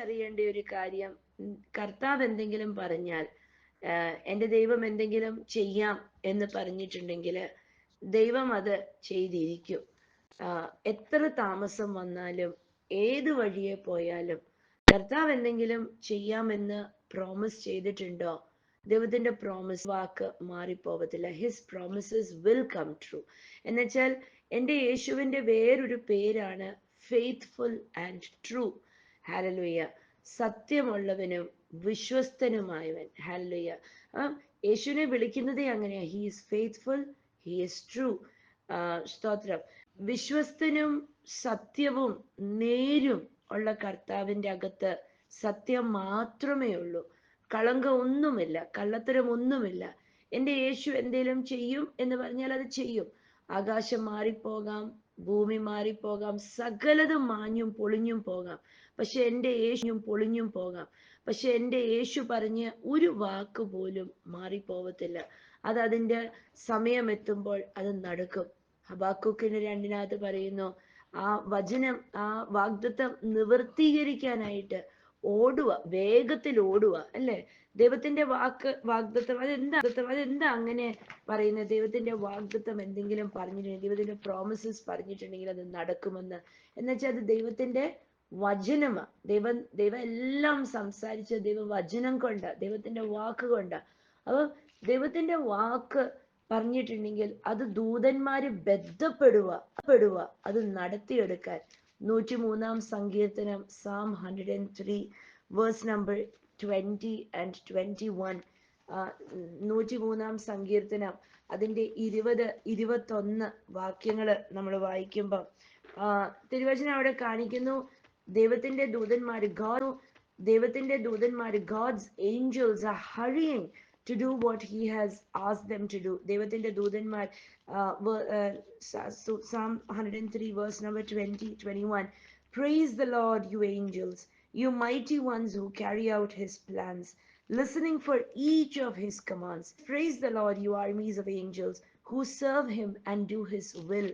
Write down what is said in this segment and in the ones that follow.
അറിയേണ്ട ഒരു കാര്യം, കർത്താവ് എന്തെങ്കിലും പറഞ്ഞാൽ, എൻ്റെ ദൈവം എന്തെങ്കിലും ചെയ്യാം എന്ന് പറഞ്ഞിട്ടുണ്ടെങ്കിൽ ദൈവം അത് ചെയ്തിരിക്കും. എത്ര താമസം വന്നാലും ഏത് വഴിയെ പോയാലും കർത്താവ് എന്തെങ്കിലും ചെയ്യാമെന്ന് പ്രോമിസ് ചെയ്തിട്ടുണ്ടോ, ദൈവത്തിന്റെ പ്രോമിസ് വാക്ക് മാറിപ്പോകത്തില്ല. His promises will come true. എന്നുവെച്ചാൽ എൻ്റെ യേശുവിൻ്റെ വേറൊരു പേരാണ് ഫെയ്ത്ത്ഫുൾ ആൻഡ് ട്രൂ. ഹല്ലേലൂയ. സത്യമുള്ളവനും വിശ്വസ്തനുമായവൻ. ഹല്ലേലൂയ. യേശുവിനെ വിളിക്കുന്നതേ അങ്ങനെയാ. He is faithful, he is true. സ്തോത്രം. വിശ്വസ്തനും സത്യവും നേരും ഉള്ള കർത്താവിൻ്റെ അകത്ത് സത്യം മാത്രമേ ഉള്ളൂ. കളങ്കം ഒന്നുമില്ല, കള്ളത്തരം ഒന്നുമില്ല. എൻ്റെ യേശു എന്തേലും ചെയ്യും എന്ന് പറഞ്ഞാൽ അത് ചെയ്യും. ആകാശം മാറിപ്പോകാം, ഭൂമി മാറിപ്പോകാം, സകലതും മാഞ്ഞും പൊളിഞ്ഞും പോകാം. പക്ഷെ എൻ്റെ യേശുവും പൊളിഞ്ഞും പോകാം. പക്ഷെ എൻ്റെ യേശു പറഞ്ഞ ഒരു വാക്ക് പോലും മാറിപ്പോവത്തില്ല. അത് അതിൻ്റെ സമയമെത്തുമ്പോൾ അത് നടക്കും. ഹബാക്കൂക്കിന് 2 പറയുന്നു, ആ വചനം, ആ വാഗ്ദത്തം നിവർത്തീകരിക്കാനായിട്ട് ഓടുക, വേഗത്തിൽ ഓടുക. അല്ലേ? ദൈവത്തിന്റെ വാഗ്ദത്തം അതെന്താ അങ്ങനെ പറയുന്നത്? ദൈവത്തിന്റെ വാഗ്ദത്തം എന്തെങ്കിലും പറഞ്ഞിട്ടുണ്ടെങ്കിൽ, ദൈവത്തിന്റെ പ്രോമിസസ് പറഞ്ഞിട്ടുണ്ടെങ്കിൽ അത് നടക്കുമെന്ന്. എന്നുവെച്ചാൽ അത് ദൈവത്തിന്റെ വചനമാ. ദൈവം എല്ലാം സംസാരിച്ച ദൈവവചനം കൊണ്ടാ, ദൈവത്തിന്റെ വാക്ക് കൊണ്ടാ. അപ്പൊ ദൈവത്തിന്റെ വാക്ക് പറഞ്ഞിട്ടുണ്ടെങ്കിൽ അത് ദൂതന്മാര് ബന്ധപ്പെടുക, അത് നടത്തിയെടുക്കാൻ. 103 സങ്കീർത്തനം, Psalm 103 verse number 20 and 21. 103 സങ്കീർത്തനം അതിന്റെ 20-21 വാക്യങ്ങൾ നമ്മൾ വായിക്കുമ്പോൾ തിരുവചനം അവിടെ കാണിക്കുന്നു, ദൈവത്തിന്റെ ദൂതന്മാര് God's angels are hurrying to do what he has asked them to do. ദൈവത്തിന്റെ ദൂതന്മാർ, Psalm 103 verse number 20-21. Praise the Lord, you angels, you mighty ones who carry out his plans, listening for each of his commands. Praise the Lord, you armies of angels who serve him and do his will.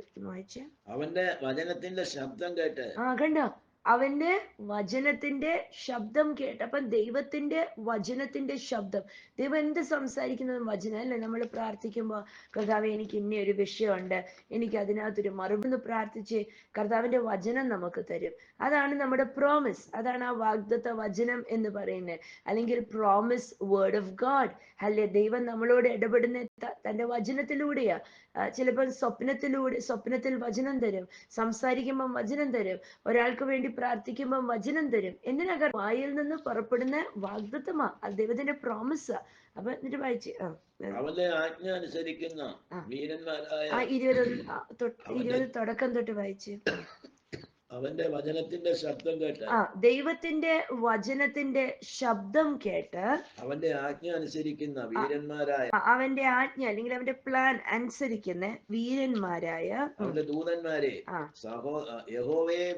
അവന്റെ വചനത്തിന്റെ ശബ്ദം കേട്ട്. കണ്ടോ? അവന്റെ വചനത്തിന്റെ ശബ്ദം കേട്ട്. അപ്പൊ ദൈവത്തിന്റെ വചനത്തിന്റെ ശബ്ദം, ദൈവം എന്ത് സംസാരിക്കുന്നതും വചനം അല്ലേ? നമ്മൾ പ്രാർത്ഥിക്കുമ്പോൾ, കർത്താവെ എനിക്ക് ഇന്ന ഒരു വിഷയമുണ്ട്, എനിക്ക് അതിനകത്തൊരു മറുപടി പ്രാർത്ഥിച്ച് കർത്താവിന്റെ വചനം നമുക്ക് തരും. അതാണ് നമ്മുടെ പ്രോമിസ്, അതാണ് ആ വാഗ്ദത്ത വചനം എന്ന് പറയുന്നത്, അല്ലെങ്കിൽ പ്രോമിസ് വേർഡ് ഓഫ് ഗാഡ്. അല്ലേ? ദൈവം നമ്മളോട് ഇടപെടുന്ന തന്റെ വചനത്തിലൂടെയാ. ചിലപ്പോൾ സ്വപ്നത്തിൽ വചനം തരും, സംസാരിക്കുമ്പോൾ വചനം തരും, ഒരാൾക്ക് വേണ്ടി പ്രാർത്ഥിക്കുമ്പോൾ വചനം തരും. എന്തിനാ? വായിൽ നിന്ന് പുറപ്പെടുന്ന വാഗ്ദത്തമാ, അത് ദൈവത്തിന്റെ പ്രോമിസാ. അപ്പൊ എന്നിട്ട് വായിച്ച് അവന്റെ ആജ്ഞ അനുസരിക്കുന്ന വീരന്മാരായ 20 തുടക്കം തൊട്ട് വായിച്ച്. അവന്റെ വചനത്തിന്റെ ശബ്ദം കേട്ട്. ദൈവത്തിന്റെ വചനത്തിന്റെ ശബ്ദം കേട്ട് അവന്റെ ആജ്ഞ അനുസരിക്കുന്ന വീരന്മാരായ, അവന്റെ ആജ്ഞ അല്ലെങ്കിൽ അവന്റെ പ്ലാൻ അനുസരിക്കുന്ന വീരന്മാരായ അവന്റെ ദൂതന്മാരെ യഹോവയെ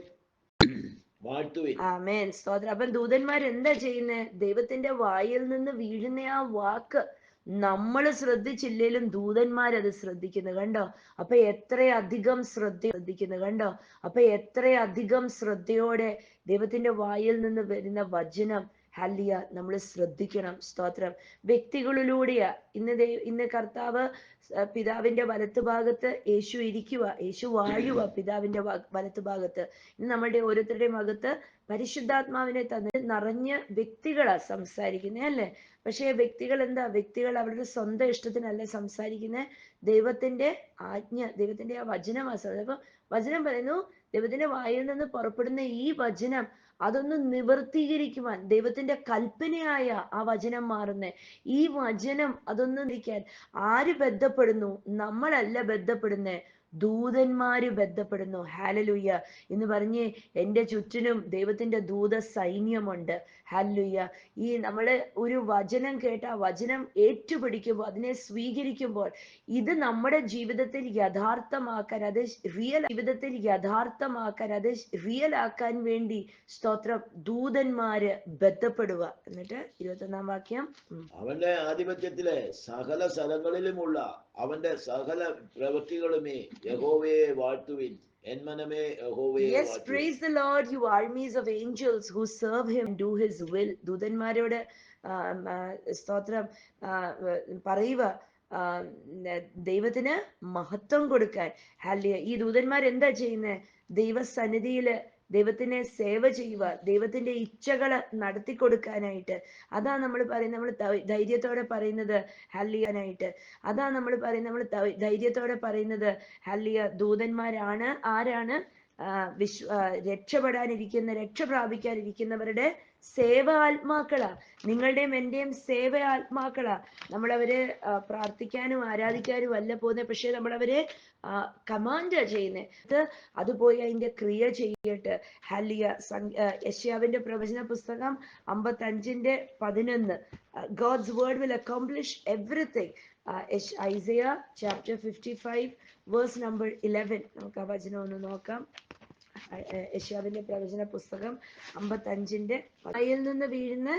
വാഴ്ത്തുവിൻ. ആമേൻ. സ്തോത്രം. അപ്പം ദൂതന്മാർ എന്താ ചെയ്യുന്നത്? ദൈവത്തിന്റെ വായിൽ നിന്ന് വീഴുന്ന ആ വാക്ക് നമ്മൾ ശ്രദ്ധിച്ചില്ലേലും ദൂതന്മാരത് ശ്രദ്ധിക്കുന്നു. കണ്ടോ? അപ്പൊ എത്രയധികം ശ്രദ്ധിക്കുന്നു. കണ്ടോ? അപ്പൊ എത്രയധികം ശ്രദ്ധയോടെ ദൈവത്തിന്റെ വായിൽ നിന്ന് വരുന്ന വചനം, ഹല്ലിയ, നമ്മൾ ശ്രദ്ധിക്കണം. സ്തോത്രം. വ്യക്തികളിലൂടെയാ. ഇന്ന് കർത്താവ് പിതാവിന്റെ വലത്ത് ഭാഗത്ത് യേശു ഇരിക്കുക, യേശു വാഴുക പിതാവിന്റെ വലത്ത് ഭാഗത്ത്. ഇന്ന് നമ്മളുടെ ഓരോരുത്തരുടെയും അകത്ത് പരിശുദ്ധാത്മാവിനെ തന്നെ നിറഞ്ഞ വ്യക്തികളാ സംസാരിക്കുന്നത്, അല്ലേ? പക്ഷേ വ്യക്തികൾ അവരുടെ സ്വന്തം ഇഷ്ടത്തിനല്ല സംസാരിക്കുന്നത്. ദൈവത്തിന്റെ ആജ്ഞ, ദൈവത്തിന്റെ ആ വചനമാ. അപ്പൊ വചനം പറയുന്നു, ദൈവത്തിന്റെ വായിൽ നിന്ന് പുറപ്പെടുന്ന ഈ വചനം അതൊന്ന് നിവർത്തീകരിക്കുവാൻ, ദൈവത്തിന്റെ കൽപ്പനയായ ആ വചനം മാറുന്നേ. ഈ വചനം അതൊന്ന് നിൽക്കാൻ ആര് ബന്ധപ്പെടുന്നു? നമ്മളല്ല ബന്ധപ്പെടുന്നേ, ദൂതന്മാര് ബന്ധപ്പെടുന്നു. ഹാലലുയ്യ. എന്ന് പറഞ്ഞ് എൻ്റെ ചുറ്റിനും ദൈവത്തിന്റെ ദൂത സൈന്യമുണ്ട്. ഹാലലുയ്യ. ഈ നമ്മള് ഒരു വചനം കേട്ട ആ വചനം ഏറ്റുപിടിക്കുമ്പോൾ, അതിനെ സ്വീകരിക്കുമ്പോൾ, ഇത് നമ്മുടെ ജീവിതത്തിൽ യഥാർത്ഥമാക്കാൻ, അത് റിയൽ ആക്കാൻ വേണ്ടി, സ്തോത്രം, ദൂതന്മാര് ബന്ധപ്പെടുക. എന്നിട്ട് 21 വാക്യം. അവന്റെ ആധിപത്യത്തിലെ സകല സ്ഥലങ്ങളിലുമുള്ള അവന്റെ സകല പ്രവൃത്തികളുമേ യഹോവയെ വാഴ്ത്തുവിൻ എൻ മനമേ യഹോവയെ Yes, വാഴ്ത്തുവിൻ. praise the Lord, you armies of angels who serve him and do his will. ദൂതന്മാരോട് സ്തോത്രം പറയുക, ദൈവത്തിന് മഹത്വം കൊടുക്കാൻ. ഹല്ലേലൂയ. ഈ ദൂതന്മാർ എന്താ ചെയ്യുന്നത്? ദൈവസന്നിധിയില് ദൈവത്തിനെ സേവ ചെയ്യുക, ദൈവത്തിന്റെ ഇച്ഛകള് നടത്തി കൊടുക്കാനായിട്ട്. അതാ നമ്മൾ പറയുന്നത്, നമ്മൾ ധൈര്യത്തോടെ പറയുന്നത് ഹല്ലിയാനായിട്ട്. അതാ നമ്മൾ പറയുന്നത്, നമ്മൾ ധൈര്യത്തോടെ പറയുന്നത് ഹല്ലിയ. ദൂതന്മാരാണ് ആരാണ്? രക്ഷ പ്രാപിക്കാനിരിക്കുന്നവരുടെ സേവ ആത്മാക്കളാ. നിങ്ങളുടെയും എന്റെയും സേവ ആത്മാക്കളാ. നമ്മളവരെ പ്രാർത്ഥിക്കാനും ആരാധിക്കാനും അല്ല പോകുന്നത്, പക്ഷെ നമ്മളവരെ കമാൻഡാ ചെയ്യുന്നത്. അത് പോയി അതിന്റെ ക്രിയ ചെയ്യട്ടെ. ഹല്ലിയ. യെശയ്യാവിന്റെ പ്രവചന പുസ്തകം 55:11. God's word will accomplish everything. Isaiah chapter 55 verse number 11. നമുക്ക് ആ വചനം ഒന്ന് നോക്കാം. യെശയ്യാവിന്റെ പ്രവചന പുസ്തകം 55 കയ്യിൽ നിന്ന് വീഴുന്ന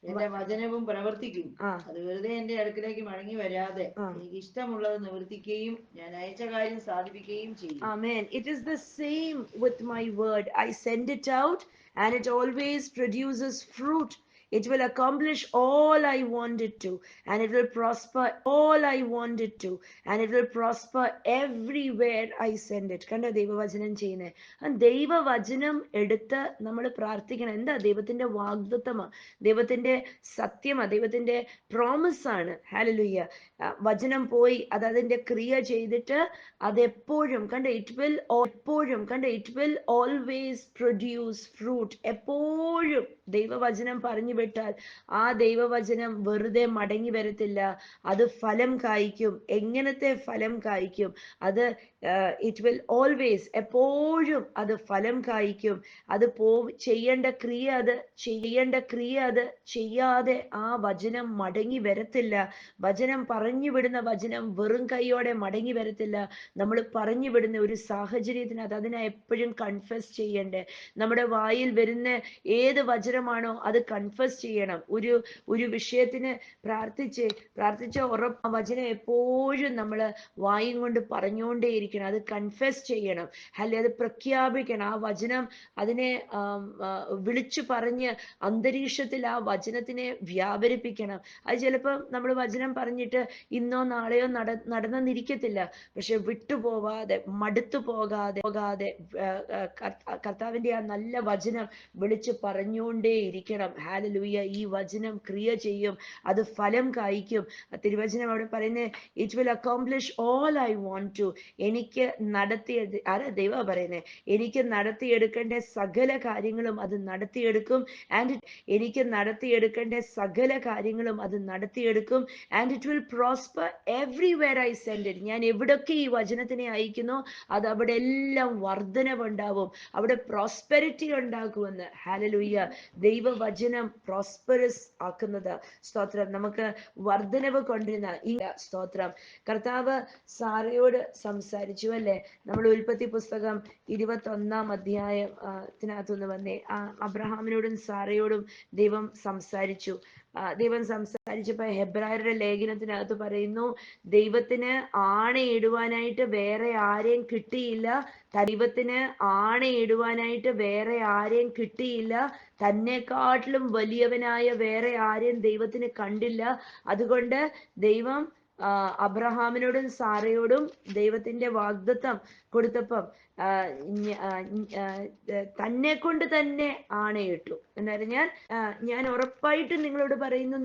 എന്റെ വചനവും പ്രവർത്തിക്കും. അത് വെറുതെ എന്റെ അടുക്കിലേക്ക് മടങ്ങി വരാതെ എനിക്ക് ഇഷ്ടമുള്ളത് നിവർത്തിക്കുകയും ഞാൻ അയച്ച കാര്യം സാധിപ്പിക്കുകയും ചെയ്യും. Amen. It is the same with my word. I send it out and it always produces fruit. It will accomplish all I want it to, and it will prosper all I want it to, and it will prosper everywhere I send it. കണ്ടോ ദൈവവചനം ചെയ്യുന്നേ? ദൈവവചനം എടുത്ത് നമ്മൾ പ്രാർത്ഥിക്കണം. എന്താ? ദൈവത്തിന്റെ വാഗ്ദത്തമാ, ദൈവത്തിന്റെ സത്യമാ, ദൈവത്തിന്റെ പ്രോമിസ് ആണ്. ഹല്ലേലൂയ. വചനം പോയി അത് അതിന്റെ ക്രിയ ചെയ്തിട്ട് അതെപ്പോഴും കണ്ടോ, it will always produce fruit. എപ്പോഴും ദൈവവചനം പറഞ്ഞു വിട്ടാൽ ആ ദൈവവചനം വെറുതെ മടങ്ങി വരത്തില്ല, അത് ഫലം കായ്ക്കും. എങ്ങനത്തെ ഫലം കായ്ക്കും? അത് ഇറ്റ് വിൽ ഓൾവേസ്, എപ്പോഴും അത് ഫലം കായ്ക്കും. അത് ചെയ്യേണ്ട ക്രിയ അത് ചെയ്യാതെ ആ വചനം മടങ്ങി വരത്തില്ല. വചനം പറഞ്ഞു വിടുന്ന വചനം വെറും കൈയോടെ മടങ്ങി വരത്തില്ല. നമ്മൾ പറഞ്ഞു വിടുന്ന ഒരു സാഹചര്യത്തിന് അതിനെ എപ്പോഴും കൺഫസ് ചെയ്യണ്ടേ. നമ്മുടെ വായിൽ വരുന്ന ഏത് വചനമാണോ അത് കൺഫസ് ചെയ്യണം. ഒരു വിഷയത്തിന് പ്രാർത്ഥിച്ച ഉറപ്പ് വചനം എപ്പോഴും നമ്മൾ വായും കൊണ്ട് പറഞ്ഞുകൊണ്ടേയിരിക്കണം. അത് കൺഫസ് ചെയ്യണം, അല്ലെ അത് പ്രഖ്യാപിക്കണം. ആ വചനം അതിനെ വിളിച്ചു പറഞ്ഞ് അന്തരീക്ഷത്തിൽ ആ വചനത്തിനെ വ്യാപരിപ്പിക്കണം. അത് ചിലപ്പോൾ നമ്മൾ വചനം പറഞ്ഞിട്ട് ഇന്നോ നാളെയോ നടന്നിരിക്കത്തില്ല, പക്ഷെ വിട്ടുപോവാതെ മടുത്തു പോകാതെ കർത്താവിന്റെ ആ നല്ല വചനം വിളിച്ച് പറഞ്ഞുകൊണ്ടേ ഇരിക്കണം. ഹല്ലേലൂയ. ഈ വചനം ക്രിയ ചെയ്യും, അത് ഫലം കായ്ക്കും. തിരുവചനം അവിടെ പറയുന്നത് it will accomplish all I want to. എനിക്ക് ദൈവം പറയുന്നത്, എനിക്ക് നടത്തിയെടുക്കേണ്ട സകല കാര്യങ്ങളും അത് നടത്തിയെടുക്കും. എനിക്ക് നടത്തിയെടുക്കേണ്ട സകല കാര്യങ്ങളും അത് നടത്തിയെടുക്കും. And it will prosper everywhere I send it. ഞാൻ എവിടൊക്കെ ഈ വചനത്തിനെ അയക്കുന്നോ അത് അവിടെ എല്ലാം വർധനവുണ്ടാവും, അവിടെ പ്രോസ്പെരിറ്റി ഉണ്ടാക്കുമെന്ന്. ഹല്ലേലൂയ. ദൈവവചനം പ്രോസ്പെറസ് ആക്കുന്നത്. സ്തോത്രം. നമുക്ക് വർധനവ് കൊണ്ടിരുന്ന ഈ സ്തോത്രം. കർത്താവ് സാറയോട് സംസാരിച്ചു അല്ലെ? നമ്മൾ ഉൽപ്പത്തി പുസ്തകം 21 അധ്യായത്തിനകത്തുനിന്ന് വന്നേ. അബ്രഹാമിനോടും സാറയോടും ദൈവം സംസാരിച്ചു. സംസാരിച്ചപ്പോ ഹെബ്രായരുടെ ലേഖനത്തിനകത്ത് പറയുന്നു, ദൈവത്തിന് ആണയിടുവാനായിട്ട് വേറെ ആരെയും കിട്ടിയില്ല. ദൈവത്തിന് ആണയിടുവാനായിട്ട് വേറെ ആരെയും കിട്ടിയില്ല. തന്നെക്കാട്ടിലും വലിയവനായ വേറെ ആരെയും ദൈവത്തിന് കണ്ടില്ല. അതുകൊണ്ട് ദൈവം അബ്രഹാമിനോടും സാറയോടും ദൈവത്തിന്റെ വാഗ്ദത്തം കൊടുത്തപ്പം തന്നെ കൊണ്ട് തന്നെ ആണയിട്ടു. എന്ന് പറഞ്ഞാൽ ഞാൻ ഉറപ്പായിട്ടും നിങ്ങളോട് പറയുന്നു,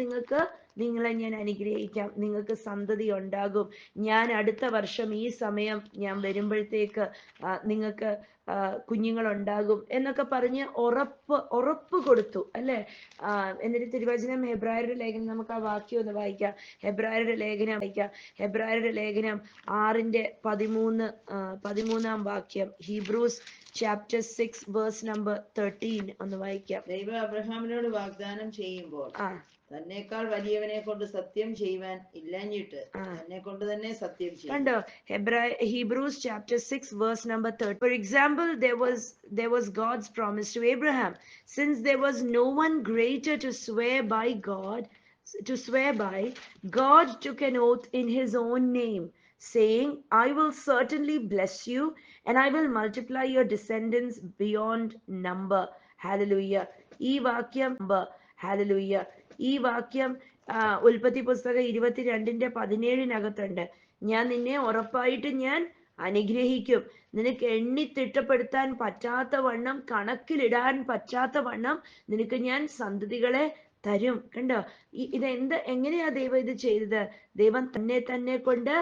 നിങ്ങളെ ഞാൻ അനുഗ്രഹിക്കാം, നിങ്ങൾക്ക് സന്തതി ഉണ്ടാകും. ഞാൻ അടുത്ത വർഷം ഈ സമയം ഞാൻ വരുമ്പോഴത്തേക്ക് നിങ്ങൾക്ക് കുഞ്ഞുങ്ങളുണ്ടാകും എന്നൊക്കെ പറഞ്ഞ് ഉറപ്പ് കൊടുത്തു അല്ലെ? എന്നിട്ട് തിരുവചനം ഹെബ്രായരുടെ ലേഖനം, നമുക്ക് ആ വാക്യം ഒന്ന് വായിക്കാം. ഹെബ്രായരുടെ ലേഖനം 6:13 വാക്യം. ഹീബ്രൂസ് chapter 6 verse number 13 ഒന്ന് വായിക്കാം. ദൈവം അബ്രഹാമിനോട് വാഗ്ദാനം ചെയ്യുമ്പോൾ തന്നെക്കാൾ വലിയവനെ കൊണ്ട് സത്യം ചെയ്യുവാൻ ഇല്ലാഞ്ഞിട്ട് തന്നെ കൊണ്ട് തന്നെ സത്യം ചെയ്യും. കണ്ടോ? Hebrews chapter 6 verse number 13. For example, there was God's promise to Abraham. Since there was no one greater to swear by, God took an oath in his own name, saying, I will certainly bless you and I will multiply your descendants beyond number. Hallelujah. ഈ വാക്യം hallelujah, ഈ വാക്യം ഉൽപ്പത്തി പുസ്തകം 22:17 ഞാൻ നിന്നെ ഉറപ്പായിട്ട് ഞാൻ അനുഗ്രഹിക്കും, നിനക്ക് എണ്ണി തിട്ടപ്പെടുത്താൻ പറ്റാത്ത വണ്ണം, കണക്കിലിടാൻ പറ്റാത്ത വണ്ണം നിനക്ക് ഞാൻ സന്തതികളെ തരും. കണ്ടോ, എങ്ങനെയാ ദൈവം ഇത് ചെയ്തത്? ദൈവം തന്നെ കൊണ്ട്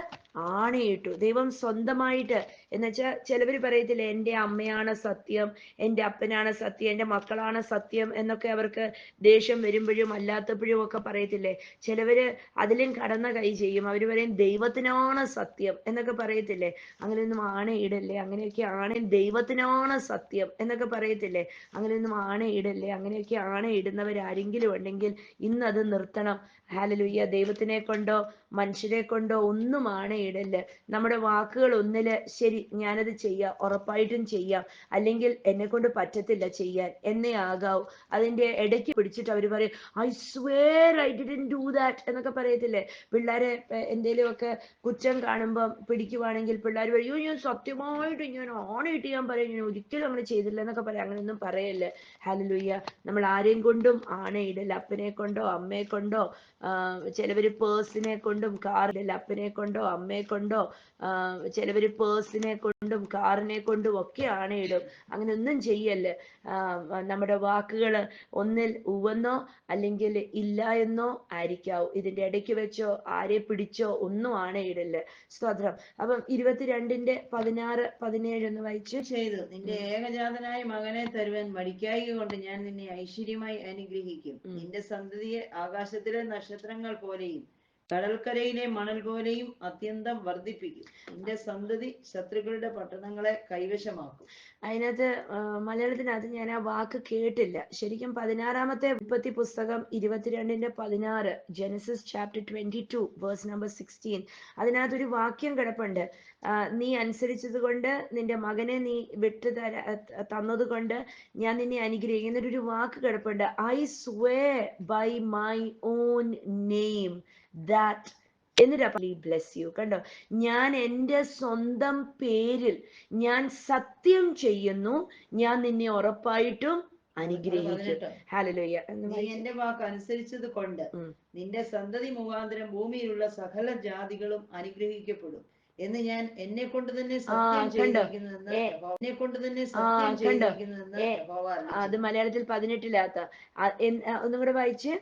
ആണയിട്ടു. ദൈവം സ്വന്തമായിട്ട്, എന്നുവെച്ചാൽ ചിലവർ പറയത്തില്ലേ, എൻ്റെ അമ്മയാണ് സത്യം, എൻ്റെ അപ്പനാണ് സത്യം, എൻ്റെ മക്കളാണ് സത്യം എന്നൊക്കെ അവർക്ക് ദേഷ്യം വരുമ്പോഴും അല്ലാത്തപ്പോഴും ഒക്കെ പറയത്തില്ലേ. ചിലവര് അതിലും കടന്ന കൈ ചെയ്യും. അവർ പറയും ദൈവത്തിനാണ് സത്യം എന്നൊക്കെ പറയത്തില്ലേ. അങ്ങനെയൊന്നും ആണയിടല്ലേ, അങ്ങനെയൊക്കെ ആണ്, ദൈവത്തിനാണ് സത്യം എന്നൊക്കെ പറയത്തില്ലേ. അങ്ങനെയൊന്നും ആണയിടല്ലേ. അങ്ങനെയൊക്കെ ആണയിടുന്നവരാരെങ്കിലും ഉണ്ടെങ്കിൽ ഇന്നത് നിർത്തണം. ഹല്ലേലൂയ. ദൈവത്തിനെ കൊണ്ടോ മനുഷ്യരെ കൊണ്ടോ ഒന്നും ആണയിടല്. നമ്മുടെ വാക്കുകൾ ഒന്നില് ശരി ഞാനത് ചെയ്യാം, ഉറപ്പായിട്ടും ചെയ്യാം, അല്ലെങ്കിൽ എന്നെ കൊണ്ട് പറ്റത്തില്ല ചെയ്യാൻ എന്നേ ആകാവൂ. അതിന്റെ ഇടയ്ക്ക് പിടിച്ചിട്ട് അവർ പറയും I swear I didn't do that എന്നൊക്കെ പറയത്തില്ലേ. പിള്ളേരെ എന്തേലുമൊക്കെ കുറ്റം കാണുമ്പോൾ പിടിക്കുവാണെങ്കിൽ പിള്ളേർ പറയും ഞാൻ സത്യമായിട്ട് ഞാൻ ആണയിട്ട് ഞാൻ പറയും, ഞാൻ ഒരിക്കലും അങ്ങനെ ചെയ്തില്ല എന്നൊക്കെ പറയാം. അങ്ങനെയൊന്നും പറയല്ലേ. ഹല്ലേലൂയ. നമ്മൾ ആരെയും കൊണ്ടും ആണയിടല്ല. അപ്പനെ കൊണ്ടോ അമ്മയെ കൊണ്ടോ, ചിലവര് പേഴ്സിനെ കൊണ്ടും കാറിൽ, അപ്പനെ കൊണ്ടോ അമ്മയെ കൊണ്ടോ, ചിലവര് പേഴ്സിനെ കൊണ്ടും കാറിനെ കൊണ്ടും ഒക്കെ ആണയിടും. അങ്ങനെ ഒന്നും ചെയ്യല്ലേ. നമ്മുടെ വാക്കുകൾ ഒന്നിൽ ഉവന്നോ അല്ലെങ്കിൽ ഇല്ല എന്നോ ആയിരിക്കാവൂ. ഇതിന്റെ ഇടയ്ക്ക് വെച്ചോ ആരെ പിടിച്ചോ ഒന്നും ആണയിടല്ലേ. സ്തോത്രം. അപ്പം 22:16-17 ഒന്ന് വായിച്ചു. ചെയ്തു, നിന്റെ ഏകജാതനായ മകനെ തരുവാൻ മടിക്കായിക കൊണ്ട് ഞാൻ നിന്നെ ഐശ്വര്യമായി അനുഗ്രഹിക്കും. നിന്റെ സന്തതിയെ ആകാശത്തിലെ നക്ഷത്രങ്ങൾ പോലെയും കടൽക്കരയിലെ മണൽ പോലെയും അത്യന്തം വർദ്ധിപ്പിക്കും. നിന്റെ സന്തതി ശത്രുക്കളുടെ പട്ടണങ്ങളെ കൈവശമാക്കും. അതിനകത്ത് മലയാളത്തിനകത്ത് ഞാൻ ആ വാക്ക് കേട്ടില്ല. ശരിക്കും 16-ാമത്തെ ഉൽപ്പത്തി പുസ്തകം 22:16, ജെനസിസ് ചാപ്റ്റർ 22 വേഴ്സ് നമ്പർ 16, അതിനകത്തൊരു വാക്യം കിടപ്പുണ്ട്. നീ അനുസരിച്ചത് കൊണ്ട്, നിന്റെ മകനെ നീ തന്നത് കൊണ്ട് ഞാൻ നിന്നെ അനുഗ്രഹിക്കും. എന്നിട്ടൊരു വാക്ക് കിടപ്പുണ്ട്, I swear by my own name that എന്നിട്ട് ബ്ലെസ് യു. കണ്ടോ, ഞാൻ എൻ്റെ സ്വന്തം പേരിൽ ഞാൻ സത്യം ചെയ്യുന്നു, ഞാൻ നിന്നെ ഉറപ്പായിട്ടും അനുഗ്രഹിക്കും. ഹല്ലേലൂയ. നീ എന്റെ വാക്ക് അനുസരിച്ചത് കൊണ്ട് നിന്റെ സന്തതി മുഖാന്തരം ഭൂമിയിലുള്ള സകല ജാതികളും അനുഗ്രഹിക്കപ്പെടും എന്ന് ഞാൻ എന്നെ കൊണ്ട് തന്നെ സത്യം ചെയ്തിരിക്കുന്നതെന്ന് എന്നെ കൊണ്ട് തന്നെ സത്യം ചെയ്തിരിക്കുന്നതെന്ന് യഹോവ അരുളിച്ചെയ്യുന്നു. അത് മലയാളത്തിൽ 18-ാത്ത ഒന്നും കൂടെ വായിച്ച്.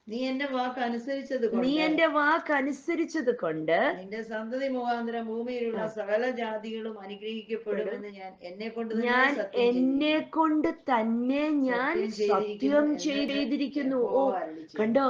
നീ എന്റെ വാക്ക് അനുസരിച്ചത് കൊണ്ട് നിന്റെ സന്തതി മുഖാന്തരം ഭൂമിയിലുള്ള സകല ജാതികളും അനുഗ്രഹിക്കപ്പെടുമെന്ന് ഞാൻ എന്നെ കൊണ്ട് തന്നെ ഞാൻ സത്യം ചെയ്തിരിക്കുന്നു. ഓ കണ്ടോ,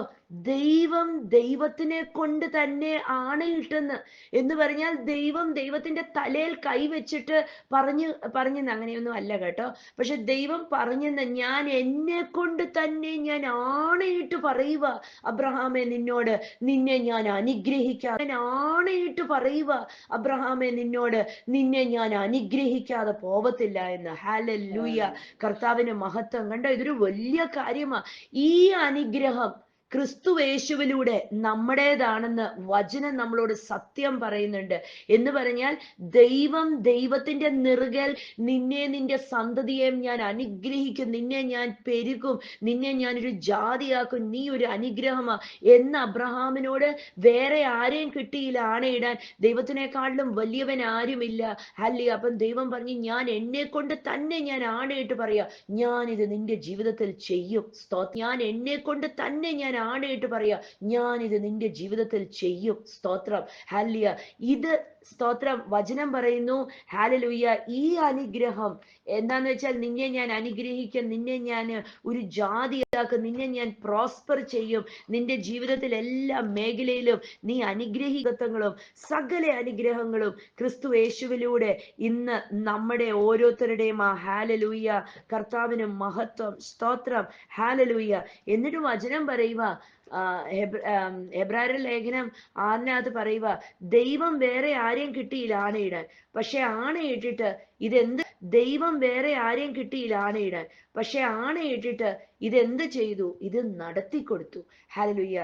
ദൈവം ദൈവത്തിനെ കൊണ്ട് തന്നെ ആണയിട്ടെന്ന് എന്ന് പറഞ്ഞാൽ ദൈവം ദൈവത്തിന്റെ തലയിൽ കൈവച്ചിട്ട് പറഞ്ഞെന്ന് അങ്ങനെയൊന്നും അല്ല കേട്ടോ. പക്ഷെ ദൈവം പറഞ്ഞെന്ന്, ഞാൻ എന്നെ കൊണ്ട് തന്നെ ഞാൻ ആണയിട്ട് പറയുക, അബ്രഹാമേ നിന്നോട് നിന്നെ ഞാൻ അനുഗ്രഹിക്കാതെ, ആണയിട്ട് പറയുക അബ്രഹാമേ നിന്നോട് നിന്നെ ഞാൻ അനുഗ്രഹിക്കാതെ പോവത്തില്ല എന്ന്. ഹല്ലേലൂയ. കർത്താവിന് മഹത്വം. കണ്ടോ, ഇതൊരു വലിയ കാര്യമാ. ഈ അനുഗ്രഹം ക്രിസ്തുവേശുവിലൂടെ നമ്മുടേതാണെന്ന് വചനം നമ്മളോട് സത്യം പറയുന്നുണ്ട്. എന്ന് പറഞ്ഞാൽ ദൈവം ദൈവത്തിന്റെ നിറുകൽ നിന്നെ നിന്റെ സന്തതിയെയും ഞാൻ അനുഗ്രഹിക്കും, നിന്നെ ഞാൻ പെരുകും, നിന്നെ ഞാനൊരു ജാതിയാക്കും, നീ ഒരു അനുഗ്രഹമാ എന്ന് അബ്രഹാമിനോട് വേറെ ആരെയും കിട്ടിയില്ല ആണയിടാൻ. ദൈവത്തിനെക്കാളിലും വലിയവൻ ആരുമില്ല. ഹല്ലേലൂയ. അപ്പം ദൈവം പറഞ്ഞു, ഞാൻ എന്നെ കൊണ്ട് തന്നെ ഞാൻ ആണയിട്ട് പറയാ, ഞാനിത് നിന്റെ ജീവിതത്തിൽ ചെയ്യും. ഞാൻ എന്നെ കൊണ്ട് തന്നെ ഞാൻ ആണയിട്ട് പറയാ, ഞാനിത് നിന്റെ ജീവിതത്തിൽ ചെയ്യും. സ്തോത്രം. ഹല്ലേലൂയ. ഇത് സ്തോത്രം. വചനം പറയുന്നു ഹല്ലേലൂയ, ഈ അനുഗ്രഹം എന്താന്ന് വെച്ചാൽ നിന്നെ ഞാൻ അനുഗ്രഹിക്കും, നിന്നെ ഞാൻ ഒരു ജാതിയാക്കും, നിന്നെ ഞാൻ പ്രോസ്പർ ചെയ്യും, നിന്റെ ജീവിതത്തിൽ എല്ലാ മേഖലയിലും നീ അനുഗ്രഹീകത്വങ്ങളും സകല അനുഗ്രഹങ്ങളും ക്രിസ്തു യേശുവിലൂടെ ഇന്ന് നമ്മുടെ ഓരോരുത്തരുടെയും ആ ഹല്ലേലൂയ. കർത്താവിന് മഹത്വം. സ്തോത്രം. ഹല്ലേലൂയ. എന്നിട്ട് വചനം പറയുക, എബ്രായരുടെ ലേഖനം 6-നകത്ത് പറയുക, ദൈവം വേറെ ആരെയും കിട്ടിയില്ല ആണയിടാൻ, പക്ഷെ ആണയിട്ടിട്ട് ഇതെന്ത്, ദൈവം വേറെ ആരെയും കിട്ടിയില്ല ആണയിടാൻ, പക്ഷെ ആണയിട്ടിട്ട് ഇതെന്ത് ചെയ്തു, ഇത് നടത്തി കൊടുത്തു. ഹല്ലേലൂയ.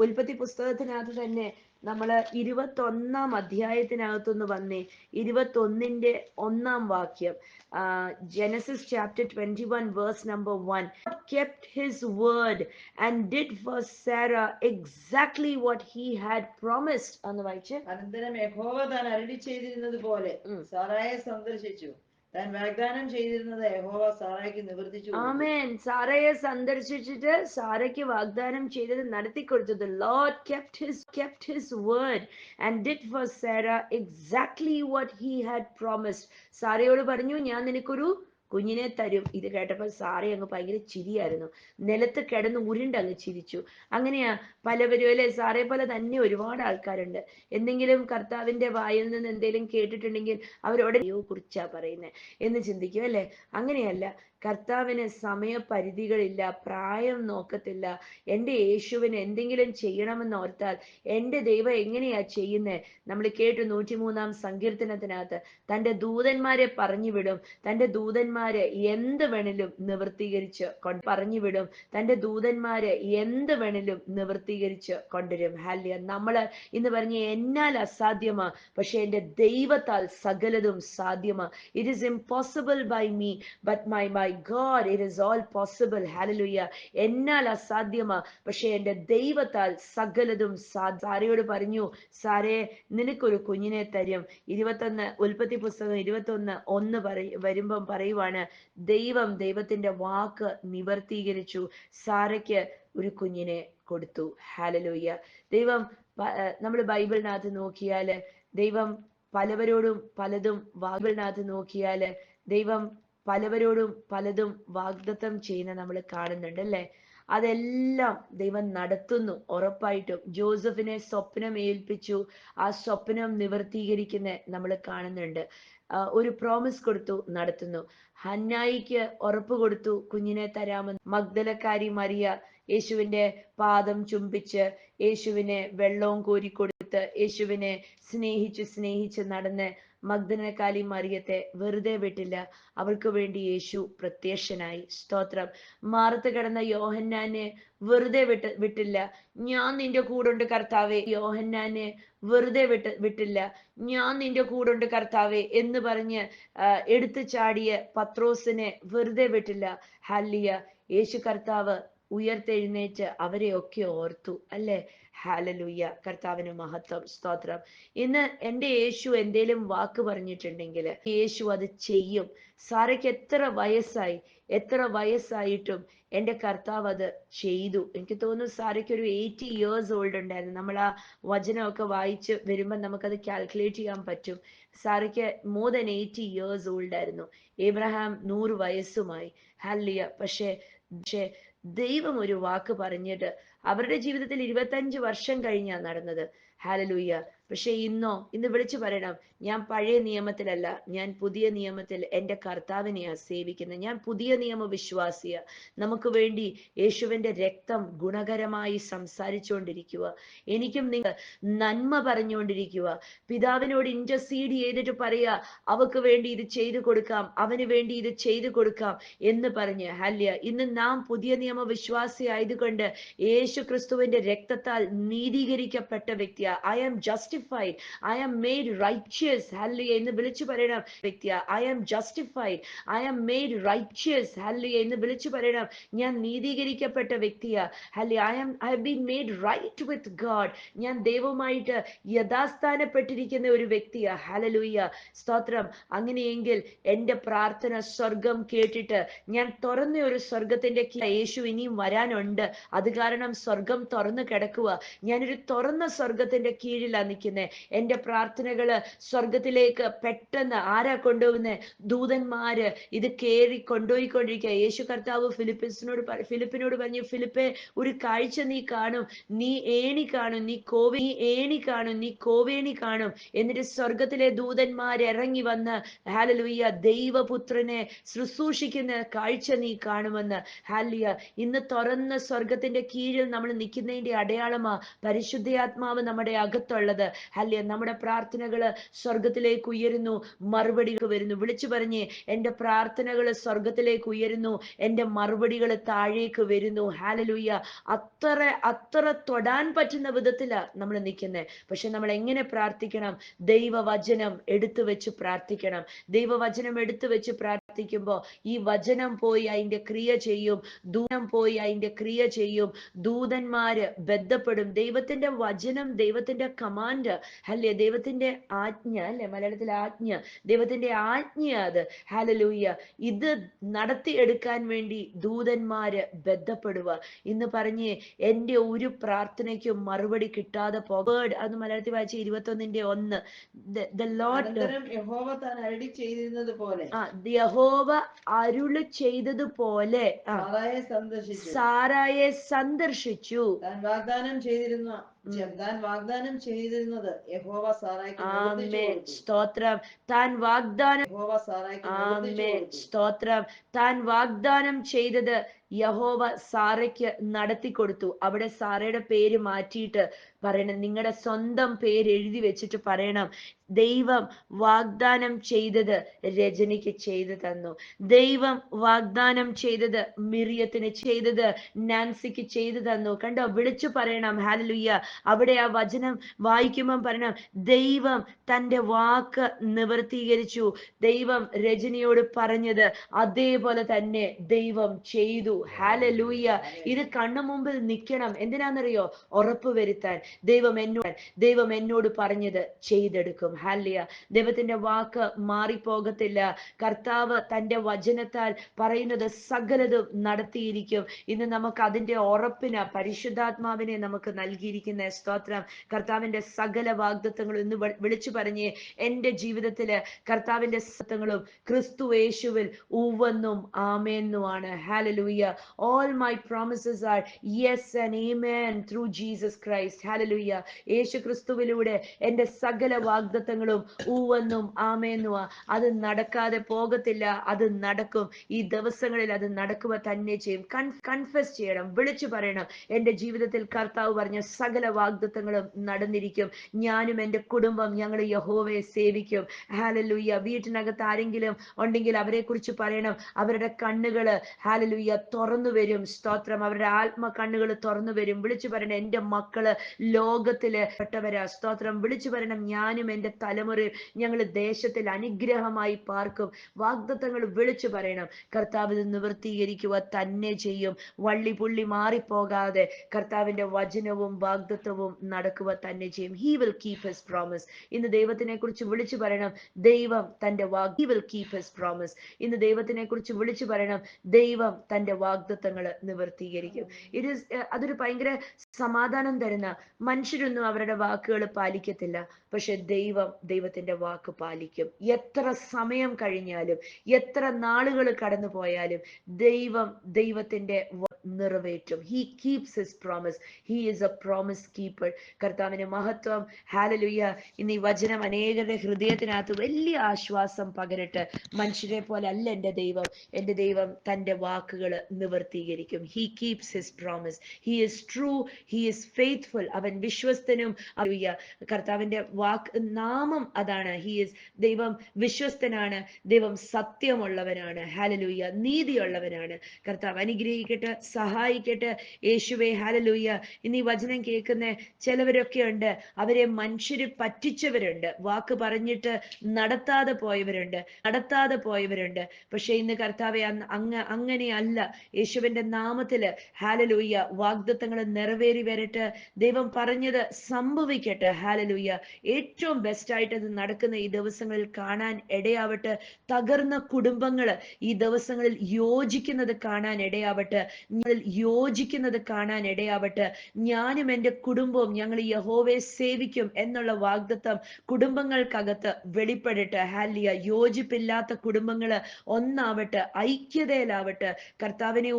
ഉൽപ്പത്തി പുസ്തകത്തിനകത്ത് തന്നെ നമ്മള് 21 അധ്യായത്തിനകത്തൊന്ന് വന്നേ. 21-1 Genesis chapter 21 verse number 1. God kept his word and did for Sarah exactly what he had promised. അന്ന് വായിച്ചേ. അനന്തരം യഹോവ താൻ അരുളി ചെയ്തിരുന്നത് പോലെ സാറായെ സന്ദർശിച്ചു. താൻ വാഗ്ദാനം ചെയ്തിരുന്നത് യഹോവ സാറായ്ക്ക് നിവർത്തിച്ചു. ആമേൻ. സാറയെ സന്ദർശിച്ചിട്ട് സാറയ്ക്ക് വാഗ്ദാനം ചെയ്തത് നടത്തി കൊടുത്തു. The Lord kept his word and did for Sarah exactly what he had promised. സാറയോട് പറഞ്ഞു, ഞാൻ നിനക്കൊരു കുഞ്ഞിനെ തരും. ഇത് കേട്ടപ്പോ സാറേ അങ്ങ് ഭയങ്കര ചിരിയായിരുന്നു. നിലത്ത് കിടന്ന് ഉരുണ്ടങ്ങ് ചിരിച്ചു. അങ്ങനെയാ പലവരും അല്ലെ, സാറേ പോലെ തന്നെ ഒരുപാട് ആൾക്കാരുണ്ട്. എന്തെങ്കിലും കർത്താവിന്റെ വായിൽ നിന്ന് എന്തെങ്കിലും കേട്ടിട്ടുണ്ടെങ്കിൽ അവരോട് കുറിച്ചാ പറയുന്നത് എന്ന് ചിന്തിക്കും അല്ലെ. അങ്ങനെയല്ല, കർത്താവിന് സമയപരിധികളില്ല, പ്രായം നോക്കത്തില്ല. എൻ്റെ യേശുവിന് എന്തെങ്കിലും ചെയ്യണമെന്ന് ഓർത്താൽ എൻ്റെ ദൈവം എങ്ങനെയാ ചെയ്യുന്നത്? നമ്മൾ കേട്ടു 103 സങ്കീർത്തനത്തിനകത്ത് തൻ്റെ ദൂതന്മാരെ പറഞ്ഞു വിടും. തൻ്റെ ദൂതന്മാരെ എന്ത് വേണേലും നിവർത്തീകരിച്ച് പറഞ്ഞു വിടും. തൻ്റെ ദൂതന്മാരെ എന്ത് വേണേലും നിവർത്തീകരിച്ച് കൊണ്ടുവരും. ഹാല്യ. നമ്മള് ഇന്ന് പറഞ്ഞ എന്നാൽ അസാധ്യമാ, പക്ഷെ എൻ്റെ ദൈവത്താൽ സകലതും സാധ്യമാ. It is impossible by me but my God, it is all possible. Hallelujah. എന്നാൽ അസാധ്യമാ, പക്ഷെ എൻ്റെ ദൈവത്താൽ സകലതും സാരയോട് പറഞ്ഞു, സാരേ നിനക്കൊരു കുഞ്ഞിനെ തരും. 21 ഉൽപ്പത്തി പുസ്തകം 21:1 വരുമ്പം പറയുവാണ്, ദൈവത്തിന്റെ വാക്ക് നിവർത്തീകരിച്ചു. സാരയ്ക്ക് ഒരു കുഞ്ഞിനെ കൊടുത്തു. ഹാലലൂയ. ദൈവം, നമ്മൾ ബൈബിളിനകത്ത് നോക്കിയാല് ദൈവം പലവരോടും പലതും, ബൈബിളിനകത്ത് നോക്കിയാല് ദൈവം പലവരോടും പലതും വാഗ്ദത്തം ചെയ്യുന്ന നമ്മൾ കാണുന്നുണ്ട് അല്ലെ. അതെല്ലാം ദൈവം നടത്തുന്നു ഉറപ്പായിട്ടും. ജോസഫിനെ സ്വപ്നം ഏൽപ്പിച്ചു, ആ സ്വപ്നം നിവർത്തീകരിക്കുന്ന നമ്മൾ കാണുന്നുണ്ട്. ഒരു പ്രോമിസ് കൊടുത്തു, നടത്തുന്നു. ഹന്നായിക്ക് ഉറപ്പ് കൊടുത്തു, കുഞ്ഞിനെ തരാമെന്ന്. മഗ്ദലക്കാരി മറിയ യേശുവിന്റെ പാദം ചുംബിച്ച് യേശുവിനെ വെള്ളവും കോരിക്കൊടുത്ത് യേശുവിനെ സ്നേഹിച്ച് നടന്ന് മഗ്ദലക്കാരി മറിയത്തെ വെറുതെ വിട്ടില്ല. അവൾക്ക് വേണ്ടി യേശു പ്രത്യക്ഷനായി. സ്തോത്രം. മാറത്ത് കിടന്ന യോഹന്നാനെ വെറുതെ വിട്ടില്ല. ഞാൻ നിന്റെ കൂടുണ്ട് കർത്താവേ. യോഹന്നാനെ വെറുതെ വിട്ടില്ല. ഞാൻ നിന്റെ കൂടുണ്ട് കർത്താവേ എന്ന് പറഞ്ഞ് എടുത്തു ചാടിയ പത്രോസിനെ വെറുതെ വിട്ടില്ല. ഹല്ലിയ. യേശു കർത്താവ് ഉയർത്തെഴുന്നേറ്റ് അവരെയൊക്കെ ഓർത്തു അല്ലെ. ഹാലലൂയ. കർത്താവിന് മഹത്വം. സ്തോത്രം. ഇന്ന് എൻ്റെ യേശു എന്തേലും വാക്ക് പറഞ്ഞിട്ടുണ്ടെങ്കിൽ യേശു അത് ചെയ്യും. സാറയ്ക്ക് എത്ര വയസ്സായിട്ടും എൻ്റെ കർത്താവ് അത് ചെയ്തു. എനിക്ക് തോന്നുന്നു സാറയ്ക്ക് ഒരു 80 years ഓൾഡ് ഉണ്ടായിരുന്നു. നമ്മൾ ആ വചനമൊക്കെ വായിച്ച് വരുമ്പോൾ നമുക്കത് കാൽക്കുലേറ്റ് ചെയ്യാൻ പറ്റും. സാറയ്ക്ക് more than 80 years ഓൾഡ് ആയിരുന്നു. ഏബ്രഹാം 100 വയസ്സുമായി. ഹല്ലിയ. പക്ഷേ ദൈവം ഒരു വാക്ക് പറഞ്ഞിട്ട് അവരുടെ ജീവിതത്തിൽ 25 വർഷം കഴിഞ്ഞാ നടന്നത്. ഹാലലൂയ. പക്ഷെ ഇന്ന് വിളിച്ചു പറയണം, ഞാൻ പഴയ നിയമത്തിലല്ല, ഞാൻ പുതിയ നിയമത്തിൽ എൻ്റെ കർത്താവിനെയാ സേവിക്കുന്നത്. ഞാൻ പുതിയ നിയമ വിശ്വാസിയ. നമുക്ക് വേണ്ടി യേശുവിന്റെ രക്തം ഗുണകരമായി സംസാരിച്ചുകൊണ്ടിരിക്കുക. എനിക്കും നിങ്ങൾ നന്മ പറഞ്ഞുകൊണ്ടിരിക്കുക. പിതാവിനോട് ഇന്റർസീഡ് ചെയ്തിട്ട് പറയാ, അവക്ക് വേണ്ടി ഇത് ചെയ്തു കൊടുക്കാം, അവന് വേണ്ടി ഇത് ചെയ്തു കൊടുക്കാം എന്ന് പറഞ്ഞ്. ഹല്യ. ഇന്ന് നാം പുതിയ നിയമ വിശ്വാസി ആയതുകൊണ്ട് യേശു ക്രിസ്തുവിന്റെ രക്തത്താൽ നീതീകരിക്കപ്പെട്ട വ്യക്തിയ. I am justified, I am made righteous. Hallelujah. എന്ന് വിളിച്ചു പറയണം വ്യക്തിയ. I am justified, I am made righteous. Hallelujah. എന്ന് വിളിച്ചു പറയണം, ഞാൻ നീതീകരിക്കപ്പെട്ട വ്യക്തിയ. Hallelujah. I have been made right with God. ഞാൻ ദൈവവുമായിട്ട് യഥാസ്ഥാനപ്പെട്ടിരിക്കുന്ന ഒരു വ്യക്തിയ. ഹല്ലേലൂയ. സ്തോത്രം. അങ്ങനെയെങ്കിൽ എൻ്റെ പ്രാർത്ഥന സ്വർഗം കേട്ടിട്ട് ഞാൻ തുറന്ന ഒരു സ്വർഗത്തിന്റെ യേശു ഇനിയും വരാനുണ്ട്. അത് കാരണം സ്വർഗം തുറന്നു കിടക്കുക. ഞാനൊരു തുറന്ന സ്വർഗത്തിന്റെ കീഴിലാണ് നിൽക്കുന്നത്. എൻ്റെ പ്രാർത്ഥനകള് സ്വർഗത്തിലേക്ക് പെട്ടെന്ന് ആരാ കൊണ്ടുപോകുന്നത്? ദൂതന്മാര് ഇത് കേറി കൊണ്ടുപോയിക്കൊണ്ടിരിക്കുക. യേശു കർത്താവ് ഫിലിപ്പിനോട് പറഞ്ഞു, ഫിലിപ്പെ, ഒരു കാഴ്ച നീ കാണും, നീ ഏണി കാണും, നീ കോവേണി കാണും. എന്നിട്ട് സ്വർഗത്തിലെ ദൂതന്മാർ ഇറങ്ങി വന്ന് ഹല്ലേലൂയ ദൈവപുത്രനെ ശുശ്രൂഷിക്കുന്ന കാഴ്ച നീ കാണുമെന്ന്. ഹല്ലേലൂയ. ഇന്ന് തുറന്ന സ്വർഗത്തിന്റെ കീഴിൽ നമ്മൾ നിൽക്കുന്നതിന്റെ അടയാളമാ പരിശുദ്ധാത്മാവ് നമ്മുടെ അകത്തുള്ളത്. ഹല്ലേലൂയ. നമ്മുടെ പ്രാർത്ഥനകള് സ്വർഗത്തിലേക്ക് ഉയരുന്നു, മറുപടികൾ വരുന്നു. വിളിച്ചു പറഞ്ഞേ, എന്റെ പ്രാർത്ഥനകൾ സ്വർഗത്തിലേക്ക് ഉയരുന്നു, എന്റെ മറുപടികൾ താഴേക്ക് വരുന്നു. ഹല്ലേലൂയ. അത്ര അത്ര തൊടാൻ പറ്റുന്ന വിധത്തിലാ നമ്മൾ നിൽക്കുന്നത്. പക്ഷെ നമ്മൾ എങ്ങനെ പ്രാർത്ഥിക്കണം? ദൈവവചനം എടുത്തു വെച്ച് പ്രാർത്ഥിക്കണം. ദൈവവചനം എടുത്തു വെച്ച് പ്രാർത്ഥിക്കുമ്പോൾ ഈ വചനം പോയി അതിന്റെ ക്രിയ ചെയ്യും, ദൂതം പോയി അതിന്റെ ക്രിയ ചെയ്യും, ദൂതന്മാര് ബന്ധപ്പെടും. ദൈവത്തിന്റെ വചനം, ദൈവത്തിന്റെ കമാൻഡ്, അല്ലേ, ദൈവത്തിന്റെ ആജ്ഞ, അല്ലെ, മലയാളത്തിലെ ആജ്ഞ, ദൈവത്തിന്റെ ആജ്ഞ അത്. ഹല്ലേലൂയ. ഇത് നടത്തിയെടുക്കാൻ വേണ്ടി ദൂതന്മാര് ബന്ധപ്പെടുക. ഇന്ന് പറഞ്ഞേ, എന്റെ ഒരു പ്രാർത്ഥനയ്ക്കും മറുപടി കിട്ടാതെ പോകേഡ്, അത് മലയാളത്തിൽ വായിച്ച 21:1. യഹോവ താൻ അരുളി ചെയ്തിരുന്നത് പോലെ, യഹോവ അരുളി ചെയ്തതുപോലെ സാറായെ സന്ദർശിച്ചു. താൻ വാഗ്ദാനം ചെയ്തിരുന്നത് യഹോവ സാറായ്ക്ക് സ്തോത്രം. താൻ വാഗ്ദാനം സ്തോത്രം. താൻ വാഗ്ദാനം ചെയ്തത് യഹോവ സാറയ്ക്ക് നടത്തി കൊടുത്തു. അവിടെ സാറയുടെ പേര് മാറ്റിയിട്ട് പറയണം, നിങ്ങളുടെ സ്വന്തം പേര് എഴുതി വെച്ചിട്ട് പറയണം, ദൈവം വാഗ്ദാനം ചെയ്തത് രജനിക്ക് ചെയ്തു തന്നു. ദൈവം വാഗ്ദാനം ചെയ്തത് മിറിയത്തിന് ചെയ്തത് നാൻസിക്ക് ചെയ്തു തന്നു. കണ്ടോ? വിളിച്ചു പറയണം. ഹല്ലേലൂയ. അവിടെ ആ വചനം വായിക്കുമ്പം പറയണം, ദൈവം തന്റെ വാക്ക് നിവർത്തീകരിച്ചു. ദൈവം രജനിയോട് പറഞ്ഞത് അതേപോലെ തന്നെ ദൈവം ചെയ്തു. ഹല്ലേലൂയ. ഇത് കണ്ണു മുമ്പിൽ നിൽക്കണം. എന്തിനാണെന്നറിയോ? ഉറപ്പ് വരുത്താൻ. ദൈവം എന്നോട് പറഞ്ഞത് ചെയ്തെടുക്കും. ഹല്ലേലൂയ. ദൈവത്തിന്റെ വാക്ക് മാറിപ്പോകത്തില്ല. കർത്താവ് തന്റെ വചനത്താൽ പറയുന്നത് സകലതും നടത്തിയിരിക്കും. ഇന്ന് നമുക്ക് അതിന്റെ ഉറപ്പിന് പരിശുദ്ധാത്മാവിനെ നമുക്ക് നൽകിയിരിക്കുന്ന സ്തോത്രം. കർത്താവിന്റെ സകല വാഗ്ദത്തങ്ങളും ഇന്ന് വിളിച്ചു പറഞ്ഞേ, എന്റെ ജീവിതത്തില് കർത്താവിന്റെ സത്യങ്ങളും ക്രിസ്തു യേശുവിൽ ഉവ്വെന്നും ആമേന്നുമാണ്. Hallelujah. All my promises are yes and amen through Jesus Christ. ഹല്ലേലൂയ. യേശു ക്രിസ്തുവിലൂടെ എന്റെ സകല വാഗ്ദത്തങ്ങളും ഉവ്വെന്നും ആമേന്നുവാ. അത് നടക്കാതെ പോകത്തില്ല, അത് നടക്കും. ഈ ദിവസങ്ങളിൽ അത് നടക്കുക തന്നെ ചെയ്യും. കൺഫസ് ചെയ്യണം, വിളിച്ചു പറയണം, എന്റെ ജീവിതത്തിൽ കർത്താവ് പറഞ്ഞ സകല വാഗ്ദത്തങ്ങളും നടന്നിരിക്കും. ഞാനും എന്റെ കുടുംബം ഞങ്ങൾ യഹോവയെ സേവിക്കും. ഹല്ലേലൂയ. വീട്ടിനകത്ത് ആരെങ്കിലും ഉണ്ടെങ്കിൽ അവരെ കുറിച്ച് പറയണം, അവരുടെ കണ്ണുകള് ഹല്ലേലൂയ തുറന്നു വരും. സ്തോത്രം. അവരുടെ ആത്മ കണ്ണുകൾ തുറന്നു വരും. വിളിച്ചു പറയണം, എന്റെ മക്കള് ലോകത്തില് പെട്ടവരാ. സ്തോത്രം. വിളിച്ചു പറയണം, ഞാനും എന്റെ തലമുറയും ഞങ്ങൾ ദേശത്തിൽ അനുഗ്രഹമായി പാർക്കും. വാഗ്ദത്തങ്ങൾ വിളിച്ചു പറയണം. കർത്താവ് ഇത് നിവൃത്തീകരിക്കുക തന്നെ ചെയ്യും. വള്ളി പുള്ളി മാറിപ്പോകാതെ കർത്താവിന്റെ വചനവും വാഗ്ദത്തവും നടക്കുക തന്നെ ചെയ്യും. He will keep his promise. ഇന്ന് ദൈവത്തിനെ കുറിച്ച് വിളിച്ചു പറയണം, ദൈവം തന്റെ he will keep his promise. ഇന്ന് ദൈവത്തിനെ കുറിച്ച് വിളിച്ചു പറയണം, ദൈവം തന്റെ വാഗ്ദത്തങ്ങൾ നിവർത്തീകരിക്കും. അതൊരു ഭയങ്കര സമാധാനം തരുന്ന. മനുഷ്യരൊന്നും അവരുടെ വാക്കുകൾ പാലിക്കത്തില്ല, പക്ഷെ ദൈവത്തിന്റെ വാക്ക് പാലിക്കും. എത്ര സമയം കഴിഞ്ഞാലും, എത്ര നാളുകൾ കടന്നു പോയാലും ദൈവത്തിന്റെ നിറവേറ്റും. He keeps his promise. He is a promise keeper. കർത്താവിന് മഹത്വം. ഹല്ലേലൂയ. ഇന്ന് ഈ വചനം അനേകരുടെ ഹൃദയത്തിനകത്ത് വലിയ ആശ്വാസം പകരട്ടെ. മനുഷ്യരെ പോലെ അല്ല എൻ്റെ ദൈവം തന്റെ വാക്കുകൾ നിവർത്തീകരിക്കും. He keeps his promise. He is true, he is faithful. അവൻ വിശ്വസ്തനും. ഹല്ലേലൂയ. കർത്താവിന്റെ വാക്ക് നാമം അതാണ്. ദൈവം വിശ്വസ്തനാണ്, ദൈവം സത്യമുള്ളവനാണ്. ഹല്ലേലൂയ. നീതിയുള്ളവനാണ്. കർത്താവ് അനുഗ്രഹിക്കട്ടെ, സഹായിക്കട്ടെ. യേശുവേ. ഹല്ലേലൂയ. ഇന്ന് ഈ വചനം കേൾക്കുന്ന ചിലവരൊക്കെ ഉണ്ട്, അവരെ മനുഷ്യര് പറ്റിച്ചവരുണ്ട്, വാക്ക് പറഞ്ഞിട്ട് നടത്താതെ പോയവരുണ്ട്. പക്ഷെ ഇന്ന് കർത്താവെ അങ്ങനെയല്ല. യേശുവിന്റെ നാമത്തില് ഹല്ലേലൂയ വാഗ്ദത്തങ്ങൾ നിറവേറി വരട്ടെ. ദൈവം പറഞ്ഞത് സംഭവിക്കട്ടെ. ഹല്ലേലൂയ. ഏറ്റവും ബെസ്റ്റ് ആയിട്ട് അത് നടക്കുന്ന ഈ ദിവസങ്ങളിൽ കാണാൻ ഇടയാവട്ടെ. തകർന്ന കുടുംബങ്ങള് ഈ ദിവസങ്ങളിൽ യോജിക്കുന്നത് കാണാൻ ഇടയാവട്ടെ. ഞാനും എൻ്റെ കുടുംബവും ഞങ്ങൾ യഹോവയെ സേവിക്കും എന്നുള്ള വാഗ്ദത്തം കുടുംബങ്ങൾക്കകത്ത് വെളിപ്പെടട്ടെ. ഹല്ലേലൂയ. യോജിപ്പില്ലാത്ത കുടുംബങ്ങള് ഒന്നാവട്ടെ, ഐക്യതയിലാവട്ടെ. കർത്താവിനെ